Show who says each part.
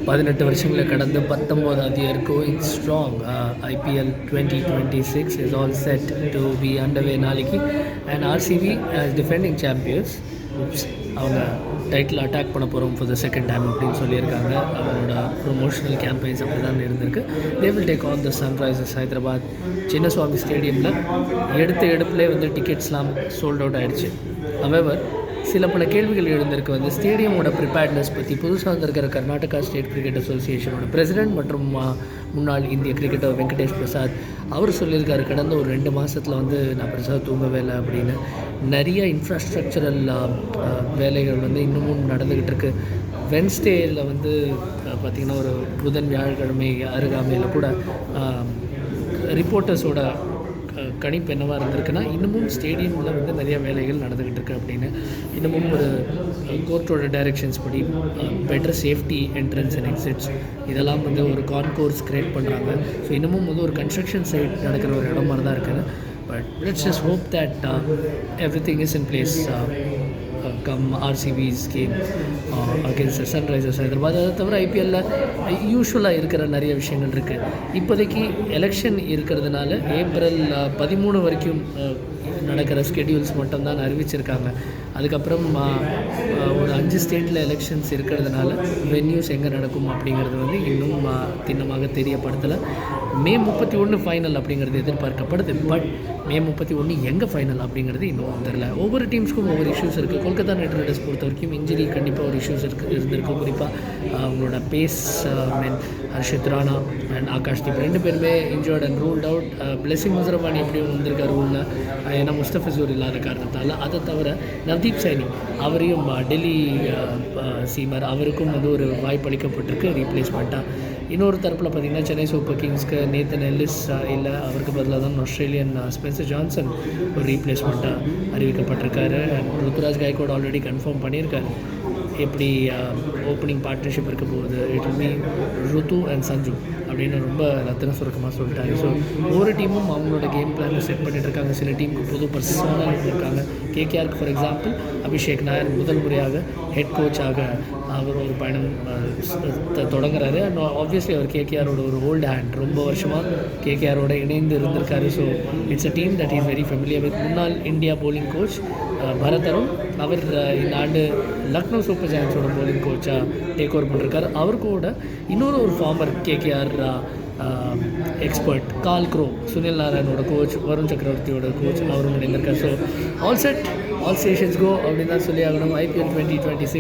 Speaker 1: 18 வருஷங்களை கடந்து 19வது year going strong. IPL 2026 is all set to be underway நாளைக்கு. And RCB as defending champions அவங்க டைட்டில் அட்டாக் பண்ண போகிறோம் ஃபார் த செகண்ட் டைம் அப்படின்னு சொல்லியிருக்காங்க. அவங்களோட ப்ரொமோஷனல் கேம்பெயின்ஸ் அப்படி தான் இருந்திருக்கு. They will take on the Sunrisers Hyderabad. Chinnaswamy ஸ்டேடியமில் எடுப்புலேயே டிக்கெட்ஸ்லாம் சோல்ட் அவுட் ஆகிடுச்சு. ஹவெவர் சில பல கேள்விகள் எழுந்திருக்கு ஸ்டேடியமோட ப்ரிப்பேர்ட்னஸ் பற்றி. புதுசாக வந்திருக்கிற கர்நாடகா ஸ்டேட் கிரிக்கெட் அசோசியேஷனோட பிரசிடென்ட் மற்றும் முன்னாள் இந்திய கிரிக்கெட்டர் வெங்கடேஷ் பிரசாத் அவர் சொல்லியிருக்காரு, கடந்த ஒரு 2 மாதத்தில் நான் பெருசாக தூங்கவே இல்லை அப்படின்னு. நிறைய இன்ஃப்ராஸ்ட்ரக்சரல் வேலைகள் இன்னமும் நடந்துக்கிட்டு இருக்கு. வென்ஸ்டேயில் பார்த்திங்கன்னா ஒரு புதன் வியாழக்கிழமை அருகாமையில் கூட ரிப்போர்ட்டர்ஸோட கணிப்பு என்னவாக இருந்திருக்குன்னா இன்னமும் ஸ்டேடியமில் நிறைய வேலைகள் நடந்துக்கிட்டு இருக்குது அப்படின்னு. இன்னமும் ஒரு கோர்ட்டோட டைரெக்ஷன்ஸ் படி better safety entrance and exits இதெல்லாம் ஒரு கான்கோர்ஸ் க்ரியேட் பண்ணுறாங்க. ஸோ இன்னமும் ஒரு கன்ஸ்ட்ரக்ஷன் சைட் நடக்கிற ஒரு இடம் மாதிரி தான் இருக்குது. But let's just hope that everything is in place come RCB's game against Sunrisers Hyderabad. அதை தவிர ஐபிஎல்லில் யூஸ்வலாக இருக்கிற நிறைய விஷயங்கள் இருக்குது. இப்போதைக்கு எலெக்ஷன் இருக்கிறதுனால ஏப்ரல் 13 வரைக்கும் நடக்கிற ஸ்கெடியூல்ஸ் மட்டும்தான் அறிவிச்சிருக்காங்க. அதுக்கப்புறம் ஒரு 5 ஸ்டேட்டில் எலெக்ஷன்ஸ் இருக்கிறதுனால வென்யூஸ் எங்கே நடக்கும் அப்படிங்கிறது இன்னும் திண்ணமாக தெரியப்படுத்தலை. மே 31 ஃபைனல் அப்படிங்கிறது எதிர்பார்க்கப்படுது. பட் மே 31 எங்கே ஃபைனல் அப்படிங்கிறது இன்னும் தெரியல. ஒவ்வொரு டீம்ஸ்க்கும் ஒவ்வொரு இஷ்யூஸ் இருக்குது. கொல்கத்தா நைட் ரைடர்ஸ் பொறுத்த வரைக்கும் இன்ஜுரி கண்டிப்பாக ஒரு இஷ்யூஸ் இருந்திருக்கு. குறிப்பாக அவங்களோட pace man Harshit Rana and Akash Deep 2 பேருமே injured and ruled out. Blessing Muzarabani எப்படியும் வந்திருக்கார் ரூலில், ஏன்னா முஸ்தபிசூர் இல்லாத காரணத்தால். அதை தவிர நவ்தீப் சைனி அவரையும் டெல்லி சீமர் அவருக்கும் ஒரு வாய்ப்பு அளிக்கப்பட்டிருக்கு ரீப்ளேஸ்மெண்ட்டாக. இன்னொரு தரப்பில் பார்த்திங்கன்னா சென்னை சூப்பர் கிங்ஸ்க்கு நேத்தன் எல்லிஸ் இல்லை, அவருக்கு பதிலாக தான் ஆஸ்திரேலியன் ஸ்பென்சர் ஜான்சன் ஒரு ரீப்ளேஸ்மெண்ட்டாக அறிவிக்கப்பட்டிருக்காரு. And Ruturaj Gaikwad already confirm பண்ணியிருக்காரு எப்படி ஓப்பனிங் பார்ட்னர்ஷிப் இருக்க போகுது. It will be Ruthu and Sanju அப்படின்னு ரொம்ப ரத்தின சுருக்கமாக சொல்லிட்டாரு. ஸோ ஒவ்வொரு டீமும் அவங்களோட கேம் பிளானை செட் பண்ணிட்டு இருக்காங்க. சில டீமுக்கு புது பர்சனாக இருக்காங்க. கேகேஆருக்கு ஃபார் எக்ஸாம்பிள் அபிஷேக் நாயர் முதல் முறையாக ஹெட் கோச்சாக அவர் ஒரு பயணம் தொடங்குறாரு. அண்ட் ஆப்வியஸ்லி அவர் கேகேஆரோட ஒரு ஓல்டு ஹேண்ட், ரொம்ப வருஷமாக கேகேஆரோட இணைந்து இருந்திருக்காரு. So it's a team that is very familiar with. முன்னாள் India bowling coach Bharat Arun அவர் இந்த ஆண்டு லக்னோ சூப்பர் ஜாயன்ஸோட போலிங் கோச்சாக டேக் ஓவர் பண்ணிருக்காரு. அவர் கூட இன்னொரு former KKR expert Carl Crowe, Sunil நாராயணோட கோச், வருண் சக்கரவர்த்தியோட கோச் அவரும் இணைந்திருக்கார். So all set, all stations go அப்படின்னு தான் சொல்லி ஆகணும். IPL 2026